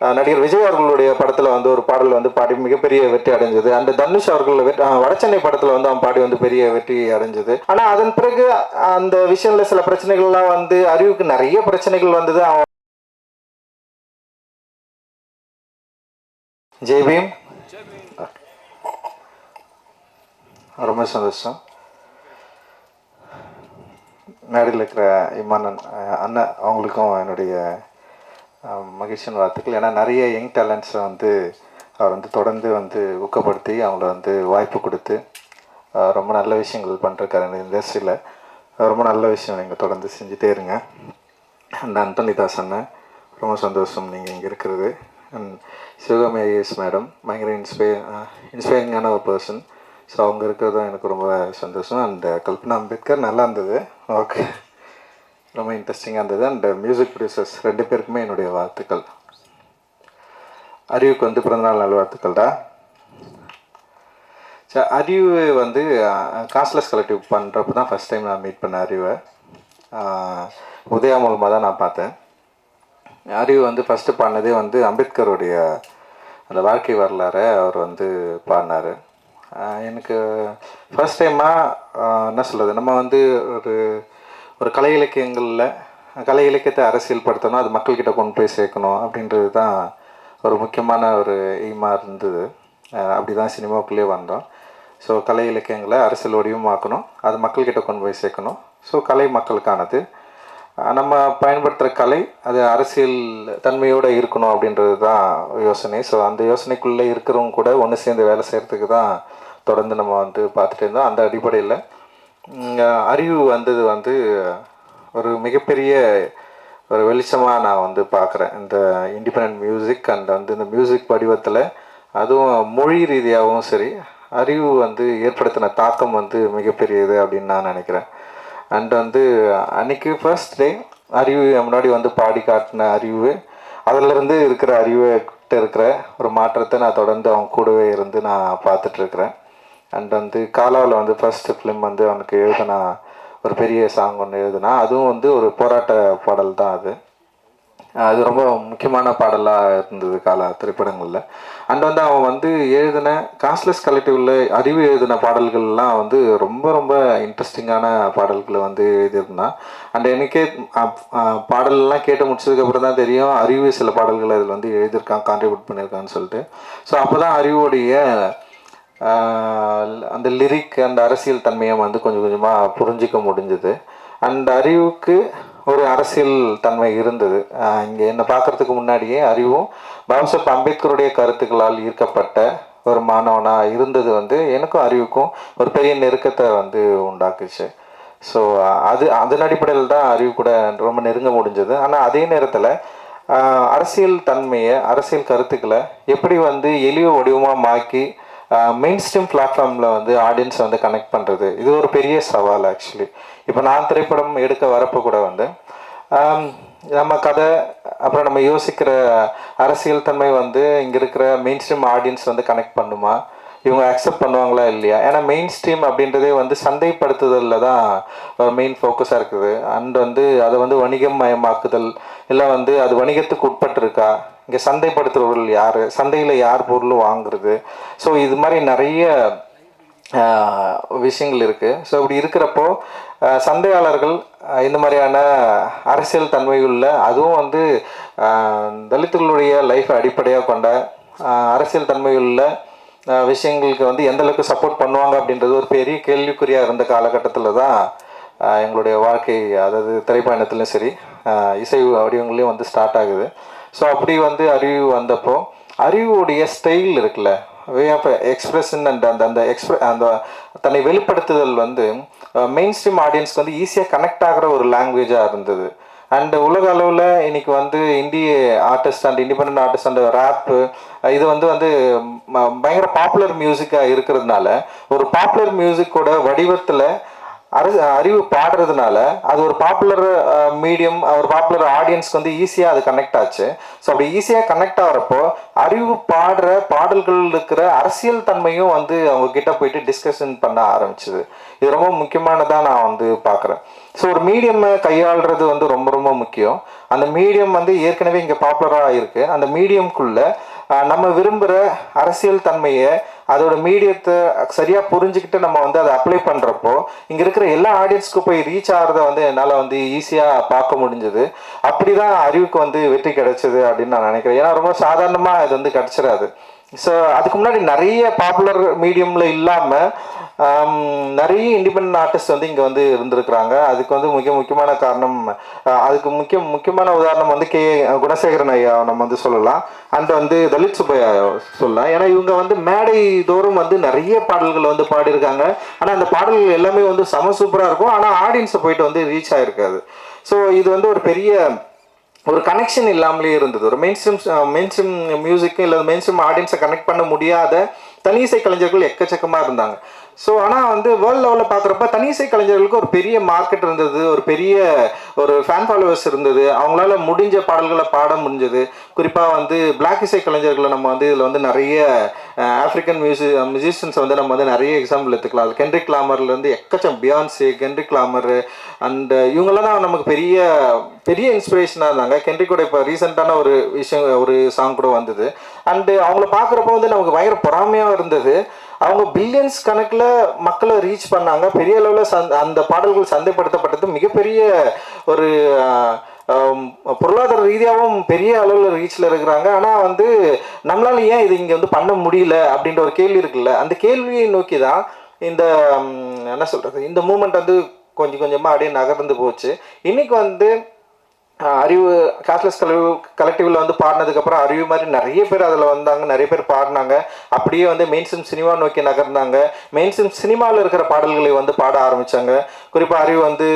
நடிகர் விஜய் அவர்களுடைய படத்தில் வந்து ஒரு பாடல் வந்து பாடி மிகப்பெரிய வெற்றி அடைஞ்சது. அந்த தனுஷ் அவர்கள் வடச்சென்னை படத்தில் வந்து அவன் பாடி வந்து பெரிய வெற்றி அடைஞ்சது. ஆனால் அதன் பிறகு அந்த விஷயத்தில் சில பிரச்சனைகள்லாம் வந்து அறிவுக்கு நிறைய பிரச்சனைகள் வந்தது. அவன் ஜெய்பீம் ரொம்ப சந்தோஷம். மேடையில் இருக்கிற இமானன் அண்ணன் அவங்களுக்கும் என்னுடைய மகிழ்ச்சியான வாழ்த்துக்கள். ஏன்னா நிறைய யங் டேலண்ட்ஸை வந்து அவர் வந்து தொடர்ந்து வந்து ஊக்கப்படுத்தி அவங்கள வந்து வாய்ப்பு கொடுத்து ரொம்ப நல்ல விஷயங்கள் பண்ணிருக்காரு இந்த இண்டஸ்ட்ரியில். ரொம்ப நல்ல விஷயம் நீங்கள் தொடர்ந்து செஞ்சுட்டே இருங்க. அண்ட் அந்தோனிதாஸ் அண்ணன் ரொம்ப சந்தோஷம் நீங்கள் இங்கே இருக்கிறது. அண்ட் சிவகாமி ஐஏஎஸ் மேடம் பயங்கர இன்ஸ்பைரிங்கான ஒரு பர்சன். ஸோ அவங்க இருக்கிறதும் எனக்கு ரொம்ப சந்தோஷம். அண்ட் கல்பனா அம்பேத்கர் நல்லா இருந்தது, ஓகே, ரொம்ப இன்ட்ரெஸ்டிங்காக இருந்தது. அண்ட் மியூசிக் ப்ரொடியூசர்ஸ் 2 பேருக்குமே என்னுடைய வாழ்த்துக்கள். அறிவுக்கு வந்து பிறந்தநாள் நல்வாழ்த்துக்கள் தான். சரி, அறிவு வந்து காஸ்ட்லெஸ் கலெக்டிவ் பண்ணுறப்ப தான் ஃபஸ்ட் டைம் நான் மீட் பண்ண அறிவை. உதயா மூலமாக தான் நான் பார்த்தேன். அறிவு வந்து ஃபஸ்ட்டு பாடினதே வந்து அம்பேத்கருடைய அந்த வாழ்க்கை வரலாறை அவர் வந்து பாடினார். எனக்கு ஃபஸ்ட் டைமாக என்ன சொல்கிறது, நம்ம வந்து ஒரு கலை இலக்கியத்தை அரசியல் படுத்தணும், அது மக்கள்கிட்ட கொண்டு போய் சேர்க்கணும் அப்படின்றது தான் ஒரு முக்கியமான ஒரு எய்மாக இருந்தது. அப்படி தான் சினிமாவுக்குள்ளே வந்தோம். ஸோ கலை இலக்கியங்களை அரசியல் வடிவமாக்கணும், அது மக்கள்கிட்ட கொண்டு போய் சேர்க்கணும். ஸோ கலை மக்களுக்கானது, நம்ம பயன்படுத்துகிற கலை அது அரசியல் தன்மையோடு இருக்கணும் அப்படின்றது தான் யோசனை. ஸோ அந்த யோசனைக்குள்ளே இருக்கிறவங்க கூட ஒன்று சேர்ந்து வேலை செய்கிறதுக்கு தான் தொடர்ந்து நம்ம வந்து பார்த்துட்டு இருந்தோம். அந்த அடிப்படையில் அறிவு வந்தது வந்து ஒரு மிகப்பெரிய ஒரு வெளிச்சமாக நான் வந்து பார்க்குறேன். இந்த இண்டிபெண்ட் மியூசிக் அண்ட் வந்து இந்த மியூசிக் வடிவத்தில், அதுவும் மொழி ரீதியாகவும் சரி, அறிவு வந்து ஏற்படுத்தின தாக்கம் வந்து மிகப்பெரியது அப்படின்னு நான் நினைக்கிறேன். அண்ட் வந்து அன்றைக்கி ஃபர்ஸ்ட் டே அறிவு முன்னாடி வந்து பாடி காட்டின அறிவு, அதிலிருந்து இருக்கிற அறிவுகிட்ட இருக்கிற ஒரு மாற்றத்தை நான் தொடர்ந்து அவங்க கூடவே இருந்து நான் பார்த்துட்ருக்குறேன். அண்ட் வந்து காலாவில் வந்து ஃபஸ்ட்டு ஃபிலிம் வந்து அவனுக்கு எழுதினா ஒரு பெரிய சாங் ஒன்று எழுதுனா, அதுவும் வந்து ஒரு போராட்ட பாடல் தான். அது ரொம்ப முக்கியமான பாடலாக இருந்தது காலா திரைப்படங்களில். அண்ட் வந்து அவன் வந்து எழுதின காஸ்ட்லெஸ் கலெக்டிவில் அறிவு எழுதின பாடல்கள்லாம் வந்து ரொம்ப ரொம்ப இன்ட்ரெஸ்டிங்கான பாடல்களை வந்து எழுதியிருந்தான். அண்ட் எனக்கே பாடல்லாம் கேட்டு முடிச்சதுக்கப்புறம் தான் தெரியும் அறிவு சில பாடல்கள் அதில் வந்து எழுதியிருக்கான், கான்ட்ரிபியூட் பண்ணியிருக்கான்னு சொல்லிட்டு. ஸோ அப்போ தான் அறிவுடைய அந்த லிரிக் அந்த அரசியல் தன்மையை வந்து கொஞ்சம் கொஞ்சமாக புரிஞ்சிக்க முடிஞ்சுது. அண்ட் அறிவுக்கு ஒரு அரசியல் தன்மை இருந்தது. இங்கே என்னை பார்க்குறதுக்கு முன்னாடியே அறிவும் பாபாசாஹேப் அம்பேத்கருடைய கருத்துக்களால் ஈர்க்கப்பட்ட ஒரு மாணவனாக இருந்தது வந்து எனக்கும் அறிவுக்கும் ஒரு பெரிய நெருக்கத்தை வந்து உண்டாக்குச்சு. ஸோ அதன் அடிப்படையில் தான் அறிவு கூட ரொம்ப நெருங்க முடிஞ்சது. ஆனால் அதே நேரத்தில் அரசியல் தன்மையை, அரசியல் கருத்துக்களை எப்படி வந்து எளிய வடிவமாக மாக்கி மெயின் ஸ்ட்ரீம் பிளாட்ஃபார்மில் வந்து ஆடியன்ஸை வந்து கனெக்ட் பண்ணுறது, இது ஒரு பெரிய சவால் ஆக்சுவலி. இப்போ நான் திரைப்படம் எடுக்க வரப்போ கூட வந்து நம்ம கதை, அப்புறம் நம்ம யோசிக்கிற அரசியல் தன்மை வந்து இங்கே இருக்கிற மெயின் ஸ்ட்ரீம் ஆடியன்ஸ் வந்து கனெக்ட் பண்ணுமா, இவங்க அக்செப்ட் பண்ணுவாங்களா இல்லையா? ஏன்னா மெயின் ஸ்ட்ரீம் அப்படின்றதே வந்து சந்தைப்படுத்துதலில் தான் மெயின் ஃபோக்கஸாக இருக்குது. அண்ட் வந்து அதை வந்து வணிகம் மயமாக்குதல், இல்லை வந்து அது வணிகத்துக்கு உட்பட்டிருக்கா, இங்கே சந்தைப்படுத்துகிறவர்கள் யார், சந்தையில் யார் பொருள் வாங்குறது, ஸோ இது மாதிரி நிறைய விஷயங்கள் இருக்குது. ஸோ இப்படி இருக்கிறப்போ சந்தையாளர்கள் இந்த மாதிரியான அரசியல் தன்மையுள்ள, அதுவும் வந்து தலித்துகளுடைய லைஃப்பை அடிப்படையாக கொண்ட அரசியல் தன்மையுள்ள விஷயங்களுக்கு வந்து எந்தளவுக்கு சப்போர்ட் பண்ணுவாங்க அப்படின்றது ஒரு பெரிய கேள்விக்குறியாக இருந்த காலகட்டத்தில் தான் எங்களுடைய வாழ்க்கை, அதாவது திரைப்பயணத்துலையும் சரி இசை வடிவங்களையும் வந்து ஸ்டார்ட் ஆகுது. ஸோ அப்படி வந்து அறிவு வந்தப்போ அறிவுடைய ஸ்டைல் இருக்குல்ல, வே ஆஃப் எக்ஸ்பிரஷன் அண்ட் அந்த தன்னை வெளிப்படுத்துதல் வந்து மெயின் ஸ்ட்ரீம் ஆடியன்ஸ்க்கு வந்து ஈஸியாக கனெக்ட் ஆகிற ஒரு லாங்குவேஜாக இருந்தது. அண்ட் உலக அளவில் இன்றைக்கி வந்து இந்திய artist and independent artist and wrap இது வந்து பயங்கர பாப்புலர் மியூசிக்காக இருக்கிறதுனால ஒரு பாப்புலர் மியூசிக்கோட வடிவத்தில் அறிவு பாடுறதுனால அது ஒரு பாப்புலர் மீடியம், ஒரு பாப்புலர் ஆடியன்ஸ்க்கு வந்து ஈஸியாக அது கனெக்ட் ஆச்சு. ஸோ அப்படி ஈஸியாக கனெக்ட் ஆகிறப்போ அறிவு பாடுற பாடல்கள் இருக்கிற அரசியல் தன்மையும் வந்து அவங்க கிட்ட போயிட்டு டிஸ்கஷன் பண்ண ஆரம்பிச்சுது. இது ரொம்ப முக்கியமானதாக நான் வந்து பார்க்குறேன். ஸோ ஒரு மீடியமை கையாளுறது வந்து ரொம்ப ரொம்ப முக்கியம். அந்த மீடியம் வந்து ஏற்கனவே இங்கே பாப்புலராக இருக்குது. அந்த மீடியம்குள்ளே நம்ம விரும்புகிற அரசியல் தன்மையை அதோட மீடியத்தை சரியாக புரிஞ்சுக்கிட்டு நம்ம வந்து அதை அப்ளை பண்ணுறப்போ இங்கே இருக்கிற எல்லா ஆடியன்ஸ்க்கும் போய் ரீச் ஆகிறத வந்து என்னால் வந்து ஈஸியாக பார்க்க முடிஞ்சது. அப்படி தான் அறிவுக்கு வந்து வெற்றி கிடைச்சது அப்படின்னு நான் நினைக்கிறேன். ஏன்னா ரொம்ப சாதாரணமாக இது வந்து கிடச்சிடாது. ஸோ அதுக்கு முன்னாடி நிறைய பாப்புலர் மீடியமில் இல்லாமல் நிறைய இண்டிபெண்ட் ஆர்டிஸ்ட் வந்து இங்கே வந்து இருந்திருக்கிறாங்க. அதுக்கு வந்து முக்கியமான காரணம், அதுக்கு முக்கியமான உதாரணம் வந்து குணசேகரன் ஐயா நம்ம வந்து சொல்லலாம். அண்ட் வந்து தலித் சுப்பையா சொல்லலாம். ஏன்னா இவங்க வந்து மேடை தோறும் வந்து நிறைய பாடல்கள் வந்து பாடியிருக்காங்க. ஆனால் அந்த பாடல்கள் எல்லாமே வந்து செம சூப்பராக இருக்கும். ஆனால் ஆடியன்ஸை போயிட்டு வந்து ரீச் ஆகிருக்காது. ஸோ இது வந்து ஒரு பெரிய ஒரு கனெக்ஷன் இல்லாமலே இருந்தது. ஒரு மெயின்ஸ்ட்ரீம் மியூசிக்கு இல்லை மெயின்ஸ்ட்ரீம் ஆடியன்ஸை கனெக்ட் பண்ண முடியாத தனி இசை கலைஞர்கள் எக்கச்சக்கமாக இருந்தாங்க. ஸோ ஆனால் வந்து வேர்ல்டு லெவலில் பார்க்குறப்ப தனி இசை கலைஞர்களுக்கு ஒரு பெரிய மார்க்கெட் இருந்தது, ஒரு பெரிய ஒரு ஃபேன் ஃபாலோவர்ஸ் இருந்தது. அவங்களால முடிஞ்ச பாடல்களை பாட முடிஞ்சது. குறிப்பாக வந்து பிளாக் இசை கலைஞர்களை நம்ம வந்து இதில் வந்து நிறைய ஆஃப்ரிக்கன் மியூசிஷியன்ஸ் வந்து நம்ம வந்து நிறைய எக்ஸாம்பிள் எடுத்துக்கலாம். அது Kendrick லாமர்லேருந்து Beyoncé, Kendrick La Mer and இவங்கெல்லாம் தான் நமக்கு பெரிய பெரிய இன்ஸ்பிரேஷனாக இருந்தாங்க. கென்ட்ரிக்கோட இப்போ ரீசெண்டான ஒரு விஷயம், ஒரு சாங் கூட வந்தது. அண்டு அவங்கள பார்க்குறப்போ வந்து நமக்கு பயங்கர பொறாமையாக இருந்தது. அவங்க பில்லியன்ஸ் கணக்கில் மக்களை ரீச் பண்ணாங்க. பெரிய அளவில் அந்த பாடல்கள் சந்தைப்படுத்தப்பட்டது. மிகப்பெரிய ஒரு பொருளாதார ரீதியாகவும் பெரிய அளவில் ரீச்சில் இருக்கிறாங்க. ஆனால் வந்து நம்மளால ஏன் இது இங்கே வந்து பண்ண முடியல அப்படின்ற ஒரு கேள்வி இருக்குல்ல, அந்த கேள்வியை நோக்கி தான் இந்த என்ன சொல்கிறது, இந்த மூமெண்ட் வந்து கொஞ்சம் கொஞ்சமாக அப்படியே நகர்ந்து போச்சு. இன்றைக்கி வந்து அறிவு கேஷ்லெஸ் கலெக்டிவில் வந்து பாடினதுக்கப்புறம் அறிவு மாதிரி நிறைய பேர் அதில் வந்தாங்க, நிறைய பேர் பாடினாங்க. அப்படியே வந்து மெயின்ஸ்ட்ரீம் சினிமா நோக்கி நகர்ந்தாங்க. மெயின்ஸ்ட்ரீம் சினிமாவில் இருக்கிற பாடல்களை வந்து பாட ஆரம்பித்தாங்க. குறிப்பாக அறிவு வந்து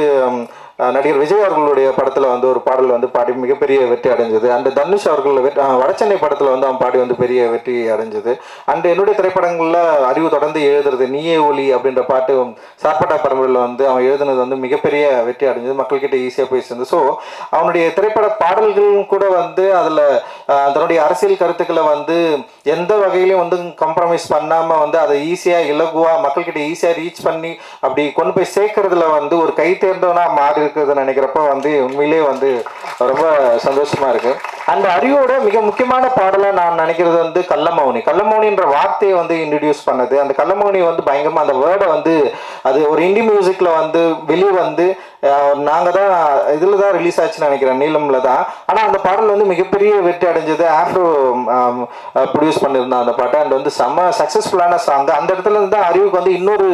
நடிகர் விஜய் அவர்களுடைய படத்தில் வந்து ஒரு பாடல் வந்து பாடி மிகப்பெரிய வெற்றி அடைஞ்சது. அண்டு தனுஷ் அவர்கள் வடச்சென்னை படத்தில் வந்து அவன் பாடி வந்து பெரிய வெற்றி அடைஞ்சது. அண்டு என்னுடைய திரைப்படங்களில் அறிவு தொடர்ந்து எழுதுறது நீயே ஒலி அப்படின்ற பாட்டு சார்பட்டா பரம்பரையில் வந்து அவன் எழுதுனது வந்து மிகப்பெரிய வெற்றி அடைஞ்சது. மக்கள்கிட்ட ஈஸியாக போய் சேர்ந்து. ஸோ அவனுடைய திரைப்பட பாடல்களும் கூட வந்து அதில் தன்னுடைய அரசியல் கருத்துக்களை வந்து எந்த வகையிலையும் வந்து கம்ப்ரமைஸ் பண்ணாமல் வந்து அதை ஈஸியாக இலகுவாக மக்கள்கிட்ட ஈஸியாக ரீச் பண்ணி அப்படி கொண்டு போய் சேர்க்கறதுல வந்து ஒரு கை தேர்ந்தவனாக மாறி இருக்குதுன்னு நினைக்கிறப்ப வந்து உண்மையிலே வந்து ரொம்ப சந்தோஷமாக இருக்குது. அந்த அறிவோட மிக முக்கியமான பாடலை நான் நினைக்கிறது வந்து கள்ளமௌனின்ற வார்த்தையை வந்து இன்ட்ரடியூஸ் பண்ணது. அந்த கள்ளமௌனி வந்து பயங்கரமாக அந்த வேர்டை வந்து அது ஒரு இண்டி மியூசிக்கில் வந்து வெளியே வந்து நாங்கள் தான் இதில் தான் ரிலீஸ் ஆச்சுன்னு நினைக்கிறேன், நீளமில் தான். ஆனால் அந்த பாடல் வந்து மிகப்பெரிய வெற்றி அடைஞ்சது. ஆஃப்ரோ ப்ரொடியூஸ் பண்ணியிருந்தான் அந்த பாட்டை. அண்ட் வந்து செம்ம சக்ஸஸ்ஃபுல்லான சாங். அந்த இடத்துல இருந்து தான் அறிவுக்கு வந்து இன்னொரு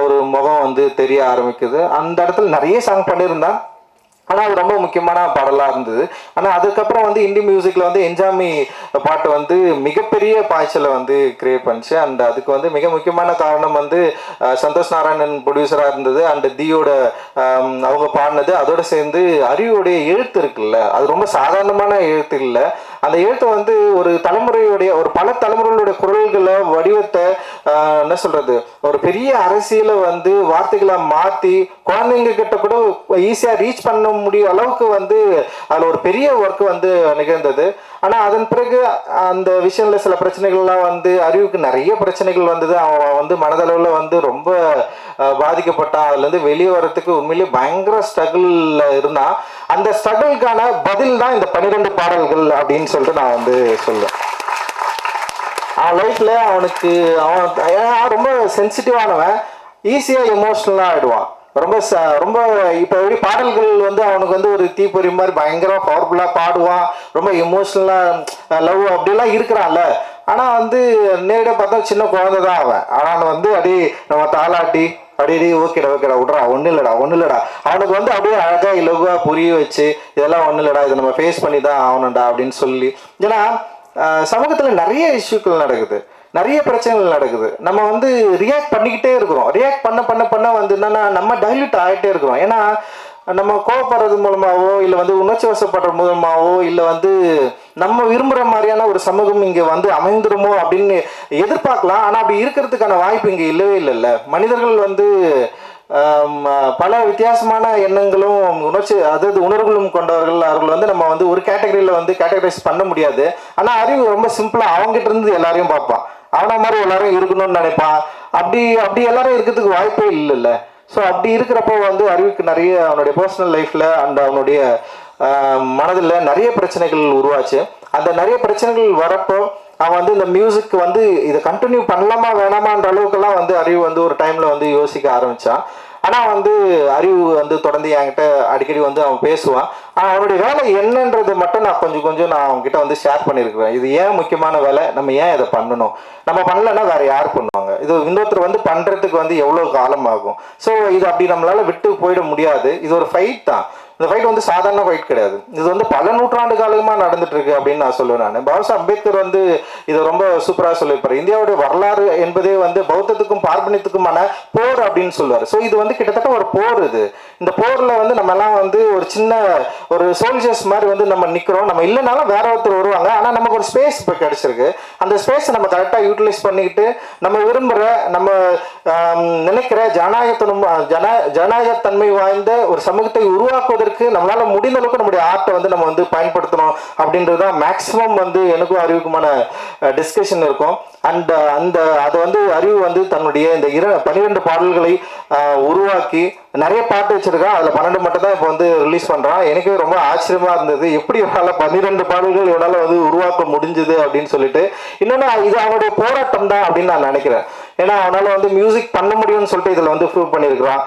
ஒரு முகம் வந்து தெரிய ஆரம்பிக்குது. அந்த இடத்துல நிறைய சாங் பண்ணியிருந்தான். ஆனால் அது ரொம்ப முக்கியமான பாடலாக இருந்தது. ஆனால் அதுக்கப்புறம் வந்து இந்தி மியூசிக்கில் வந்து என்ஜாமி பாட்டு வந்து மிகப்பெரிய பாய்ச்சலை வந்து கிரியேட் பண்ணிச்சு. அண்ட் அதுக்கு வந்து மிக முக்கியமான காரணம் வந்து சந்தோஷ் நாராயணன் ப்ரொடியூசராக இருந்தது. அண்ட் தியோட அவங்க பாடினது. அதோடு சேர்ந்து அறிவுடைய எழுத்து இருக்குல்ல, அது ரொம்ப சாதாரணமான எழுத்து இல்லை. அந்த எழுத்து வந்து ஒரு தலைமுறையுடைய ஒரு பல தலைமுறைகளுடைய குரல்களை வடிவத்தை என்ன சொல்கிறது, ஒரு பெரிய அரசியலை வந்து வார்த்தைகளை மாற்றி குழந்தைங்க கிட்ட கூட ஈஸியாக ரீச் பண்ண முடியும் அளவுக்கு வந்து அதில் ஒரு பெரிய ஒர்க் வந்து நிகழ்ந்தது. ஆனால் அதன் பிறகு அந்த விஷயத்தில் சில பிரச்சனைகள்லாம் வந்து அறிவுக்கு நிறைய பிரச்சனைகள் வந்தது. அவன் வந்து மனதளவில் வந்து ரொம்ப பாதிக்கப்பட்டான். அதுலேருந்து வெளியே வர்றதுக்கு உண்மையிலேயே பயங்கர ஸ்ட்ரகிளில் இருந்தான். அந்த ஸ்ட்ரகிளுக்கான பதில் தான் இந்த 12 பாடல்கள் அப்படின்னு சொல்லிட்டு நான் வந்து சொல்லுவேன். அவன் லைஃப்பில் அவனுக்கு அவன் ரொம்ப சென்சிட்டிவானவன், ஈஸியாக எமோஷ்னலாக ஆகிடுவான். ரொம்ப இப்போ எப்படி பாடல்கள் வந்து அவனுக்கு வந்து ஒரு தீப்பொறி மாதிரி பயங்கரமாக பவர்ஃபுல்லாக பாடுவான், ரொம்ப எமோஷ்னலாக லவ் அப்படிலாம் இருக்கிறான்ல. ஆனால் வந்து நேரடியாக பார்த்தா சின்ன குழந்தை தான் அவன். ஆனால் வந்து அப்படியே நம்ம தாளாட்டி அப்படியே ஓகேடா விட்றா, ஒன்றும் இல்லைடா அவனுக்கு வந்து அப்படியே அழகாக இலகுவாக புரிய வச்சு இதெல்லாம் ஒன்றும் இல்லைடா, இதை நம்ம ஃபேஸ் பண்ணி தான் ஆகணும்டா அப்படின்னு சொல்லி. ஏன்னா சமூகத்தில் நிறைய இஷ்யூக்கள் நடக்குது, நிறைய பிரச்சனைகள் நடக்குது. நம்ம வந்து ரியாக்ட் பண்ணிக்கிட்டே இருக்கிறோம். ரியாக்ட் பண்ண வந்து என்னன்னா நம்ம டைல்யூட் ஆகிட்டே இருக்கிறோம். ஏன்னா நம்ம கோவப்படுறது மூலமாகவோ இல்லை வந்து உணர்ச்சி வசப்படுற மூலமாகவோ இல்லை வந்து நம்ம விரும்புகிற மாதிரியான ஒரு சமூகம் இங்கே வந்து அமைந்துருமோ அப்படின்னு எதிர்பார்க்கலாம். ஆனால் அப்படி இருக்கிறதுக்கான வாய்ப்பு இங்கே இல்லவே இல்லைல்ல. மனிதர்கள் வந்து பல வித்தியாசமான எண்ணங்களும் அதாவது உணர்வுகளும் கொண்டவர்கள். அவர்கள் வந்து நம்ம வந்து ஒரு கேட்டகரியில் வந்து கேட்டகரைஸ் பண்ண முடியாது. ஆனால் அறிவு ரொம்ப சிம்பிளாக அவங்ககிட்ட இருந்து எல்லாரையும் பார்ப்பான். அவனை மாதிரி எல்லாரும் இருக்கணும்னு நினைப்பான். அப்படி அப்படி எல்லாரும் இருக்கிறதுக்கு வாய்ப்பே இல்லைல்ல. ஸோ அப்படி இருக்கிறப்போ வந்து அறிவுக்கு நிறைய அவனுடைய பர்சனல் லைஃப்பில் அண்ட் அவனுடைய மனதில் நிறைய பிரச்சனைகள் உருவாச்சு. அந்த நிறைய பிரச்சனைகள் வரப்போ அவன் வந்து இந்த மியூசிக் வந்து இதை கண்டினியூ பண்ணலாமா வேணாமான்ற அளவுக்குலாம் வந்து அறிவு வந்து ஒரு டைமில் வந்து யோசிக்க ஆரம்பித்தான். ஆனால் வந்து அறிவு வந்து தொடர்ந்து என்கிட்ட அடிக்கடி வந்து அவன் பேசுவான். அவனுடைய வேலை என்னன்றது மட்டும் நான் கொஞ்சம் நான் அவங்ககிட்ட வந்து ஷேர் பண்ணியிருக்கிறேன். இது ஏன் முக்கியமான வேலை, நம்ம ஏன் இதை பண்ணணும், நம்ம பண்ணலைன்னா வேறு யார் பண்ணுவாங்க, இது இன்னொருத்தர் வந்து பண்ணுறதுக்கு வந்து எவ்வளோ காலம் ஆகும். ஸோ இது அப்படி நம்மளால் விட்டு போயிட முடியாது. இது ஒரு ஃபைட் தான். இந்த ஃபைட் வந்து சாதாரண ஃபைட் கிடையாது. இது வந்து பல நூற்றாண்டு காலமாக நடந்துட்டு இருக்கு அப்படின்னு நான் சொல்லுவேன். நான் பாபா அம்பேத்கர் வந்து இதை ரொம்ப சூப்பராக சொல்லியிருப்பார். இந்தியாவுடைய வரலாறு என்பதே வந்து பௌத்தத்துக்கும் பார்ப்பனியத்துக்குமான போர் அப்படின்னு சொல்லுவார். ஸோ இது வந்து கிட்டத்தட்ட ஒரு போர். இந்த போரில் வந்து நம்ம எல்லாம் வந்து ஒரு சின்ன ஒரு சோல்ஜர்ஸ் மாதிரி வந்து நம்ம நிற்கிறோம். நம்ம இல்லைனாலும் வேற ஒருத்தர் வருவாங்க. ஆனால் நமக்கு ஒரு ஸ்பேஸ் இப்போ கிடைச்சிருக்கு. அந்த ஸ்பேஸை நம்ம கரெக்டாக யூட்டிலைஸ் பண்ணிக்கிட்டு நம்ம விரும்புகிற நம்ம நினைக்கிற ஜனநாயகத்தன்மை வாய்ந்த ஒரு சமூகத்தை உருவாக்குவதற்கு நம்மளால முடிந்த அளவுக்கு நம்முடைய ஆர்ட்டை வந்து நம்ம வந்து பயன்படுத்தணும் அப்படின்றது தான் மேக்சிமம் வந்து எனக்கும் அறிவுக்குமான டிஸ்கஷன் இருக்கும். அண்ட் அதை வந்து அறிவு வந்து தன்னுடைய இந்த 12 பாடல்களை உருவாக்கி நிறைய பாட்டு வச்சிருக்கான். அதில் 12 மட்டும் தான் இப்போ வந்து ரிலீஸ் பண்ணுறான். எனக்கு ரொம்ப ஆச்சரியமா இருந்தது, எப்படி இவனால் 12 பாடல்கள் இவனால் வந்து உருவாக்க முடிஞ்சுது அப்படின்னு சொல்லிட்டு. இன்னொன்று இது அவனுடைய போராட்டம் தான் அப்படின்னு நான் நினைக்கிறேன். ஏன்னா அவனால் வந்து மியூசிக் பண்ண முடியும்னு சொல்லிட்டு இதில் வந்து ப்ரூவ் பண்ணியிருக்கிறான்.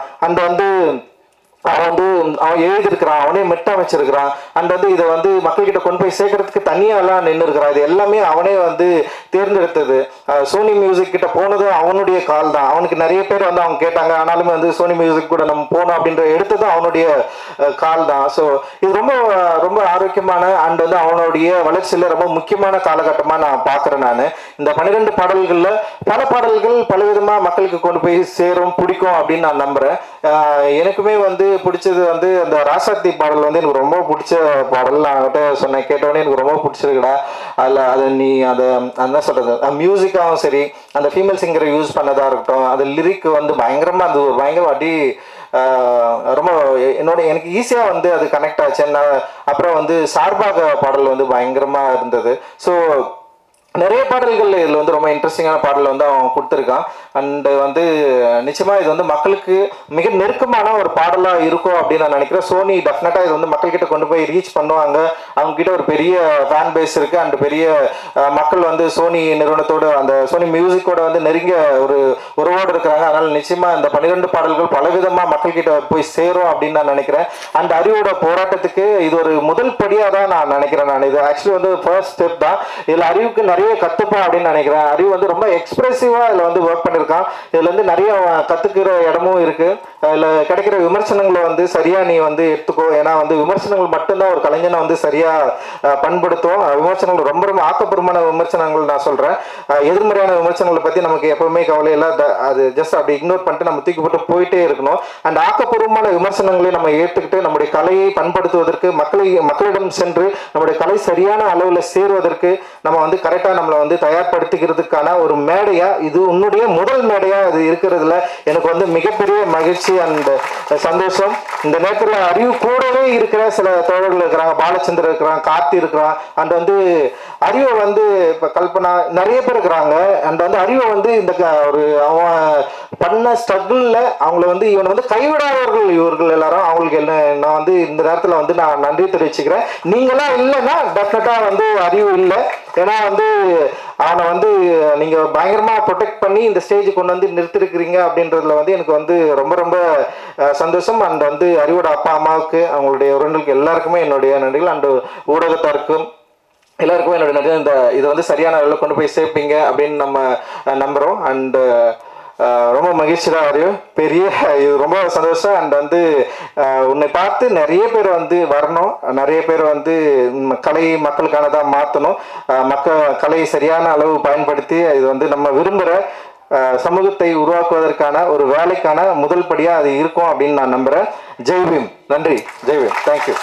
அவன் எழுதியிருக்கிறான், அவனே மெட்ட வச்சிருக்கிறான். அண்ட் வந்து இதை வந்து மக்கள்கிட்ட கொண்டு போய் சேர்க்கறதுக்கு தனியாலாம் நின்று இருக்கிறான். இது எல்லாமே அவனே வந்து தேர்ந்தெடுத்தது. சோனி மியூசிக் கிட்ட போனதும் அவனுடைய கால் தான். அவனுக்கு நிறைய பேர் வந்து அவங்க கேட்டாங்க, ஆனாலுமே வந்து சோனி மியூசிக் கூட நம்ம போனோம் அப்படின்ற எடுத்ததும் அவனுடைய கால் தான். ஸோ இது ரொம்ப ரொம்ப ஆரோக்கியமான அண்ட் வந்து அவனுடைய வளர்ச்சியில் ரொம்ப முக்கியமான காலகட்டமாக நான் பார்க்குறேன். நான் இந்த 12 பாடல்களில் பல பாடல்கள் பலவிதமாக மக்களுக்கு கொண்டு போய் சேரும், பிடிக்கும் அப்படின்னு நான் நம்புகிறேன். எனக்குமே வந்து பிடிச்சது வந்து அந்த ராசாத்தி பாடல் வந்து எனக்கு ரொம்ப பிடிச்ச பாடல். நான் அவன்கிட்ட சொன்னேன், கேட்டவொடனே எனக்கு ரொம்ப பிடிச்சிருக்குடா. நீ என்ன சொல்றது, மியூசிக்காகவும் சரி, அந்த ஃபீமேல் சிங்கரை யூஸ் பண்ணதா இருக்கட்டும், அது லிரிக் வந்து பயங்கரமா அது பயங்கர அடி ரொம்ப எனக்கு ஈஸியாக வந்து அது கனெக்ட் ஆச்சு. அப்புறம் வந்து சார்பாக பாடல் வந்து பயங்கரமா இருந்தது. ஸோ நிறைய பாடல்கள் இதில் வந்து ரொம்ப இன்ட்ரெஸ்டிங்கான பாடல் வந்து அவன் கொடுத்துருக்கான். அண்டு வந்து நிச்சயமாக இது வந்து மக்களுக்கு மிக நெருக்கமான ஒரு பாடலாக இருக்கும் அப்படின்னு நான் நினைக்கிறேன். சோனி டெஃபினட்டாக இது வந்து மக்கள்கிட்ட கொண்டு போய் ரீச் பண்ணுவாங்க. அவங்ககிட்ட ஒரு பெரிய ஃபேன் பேஸ் இருக்குது. அண்ட் பெரிய மக்கள் வந்து சோனி நிறுவனத்தோடு அந்த சோனி மியூசிக்கோட வந்து நெருங்கிய ஒரு உறவோடு இருக்கிறாங்க. அதனால் நிச்சயமாக இந்த 12 பாடல்கள் பலவிதமாக மக்கள்கிட்ட போய் சேரும் அப்படின்னு நான் நினைக்கிறேன். அண்ட் அறிவோட போராட்டத்துக்கு இது ஒரு முதல் படியாக தான் நான் நினைக்கிறேன். நான் இது ஆக்சுவலி வந்து ஃபர்ஸ்ட் ஸ்டெப் தான். இதில் அறிவுக்கு நிறைய கத்துப்பான் அப்படின்னு நினைக்கிறேன். அறிவு வந்து ரொம்ப எக்ஸ்பிரசிவா இதுல வந்து ஒர்க் பண்ணிருக்கான். இதுல இருந்து நிறைய கத்துக்கிற இடமும் இருக்கு. இதுல கிடைக்கிற விமர்சனங்களை வந்து சரியா நீ வந்து எடுத்துக்கோ. ஏன்னா வந்து விமர்சனங்கள் மட்டும்தான் ஒரு கலைஞனை வந்து சரியா பண்படுத்தும். விமர்சனங்கள் ரொம்ப ரொம்ப ஆக்கப்பூர்வமான விமர்சனங்கள் நான் சொல்றேன். எதிர்மறையான விமர்சனங்களை பத்தி நமக்கு எப்பவுமே கவலை இல்லை. அது ஜஸ்ட் அப்படி இக்னோர் பண்ணிட்டு நம்ம தூக்கி போட்டு போயிட்டே இருக்கணும். அண்ட் ஆக்கப்பூர்வமான விமர்சனங்களை நம்ம ஏற்றுக்கிட்டு நம்முடைய கலையை பண்படுத்துவதற்கு மக்களிடம் சென்று நம்முடைய கலை சரியான அளவில் சேருவதற்கு நம்ம வந்து கரெக்டாக நம்மளை வந்து தயார்படுத்திக்கிறதுக்கான ஒரு மேடையா இது உன்னுடைய முதல் மேடையா இது இருக்கிறதுல எனக்கு வந்து மிகப்பெரிய மகிழ்ச்சி அண்ட் சந்தோஷம். இந்த நேரத்தில் அறிவு கூடவே இருக்கிற சில தோழர்கள் இருக்கிறாங்க, பாலச்சந்திரன் இருக்கிறாங்க, கார்த்தி இருக்கிறான். அண்ட் வந்து அறிவை வந்து இப்போ கல்பனா நிறைய பேர் இருக்கிறாங்க. அண்ட் வந்து அறிவை வந்து இந்த ஒரு அவன் பண்ண ஸ்ட்ரகிளில் அவங்கள வந்து இவனை வந்து கைவிடாதவர்கள் இவர்கள் எல்லாரும். அவங்களுக்கு என்ன நான் வந்து இந்த நேரத்தில் வந்து நான் நன்றி தெரிவிச்சுக்கிறேன். நீங்களாம் இல்லைன்னா டெஃபினட்டாக வந்து அறிவு இல்லை. ஏன்னா வந்து அவனை வந்து நீங்கள் பயங்கரமாக ப்ரொடெக்ட் பண்ணி இந்த ஸ்டேஜுக்கு கொண்டு வந்து நிறுத்திருக்கிறீங்க அப்படின்றதுல வந்து எனக்கு வந்து ரொம்ப ரொம்ப சந்தோஷம். அண்ட் வந்து அறிவோட அப்பா அம்மாவுக்கு அவங்களுடைய உறவினர்களுக்கு எல்லாருக்குமே என்னுடைய நன்றிகள். அண்டு ஊடகத்தாருக்கும் எல்லாருக்குமே என்னுடைய நன்றி. இதை வந்து சரியான அளவில் கொண்டு போய் சேர்ப்பீங்க அப்படின்னு நம்ம நம்புகிறோம். அண்டு ரொம்ப மகிழ்ச்சி தான் அறிவு, பெரிய இது ரொம்ப சந்தோஷம். அண்ட் வந்து உன்னை பார்த்து நிறைய பேர் வந்து வரணும், நிறைய பேர் வந்து கலை மக்களுக்கானதாக மாற்றணும். கலையை சரியான அளவு பயன்படுத்தி இது வந்து நம்ம விரும்புகிற சமூகத்தை உருவாக்குவதற்கான ஒரு வேலைக்கான முதல் படியாக அது இருக்கும் அப்படின்னு நான் நம்புகிறேன். ஜெய்பீம். நன்றி. ஜெய்பீம். தேங்க்யூ.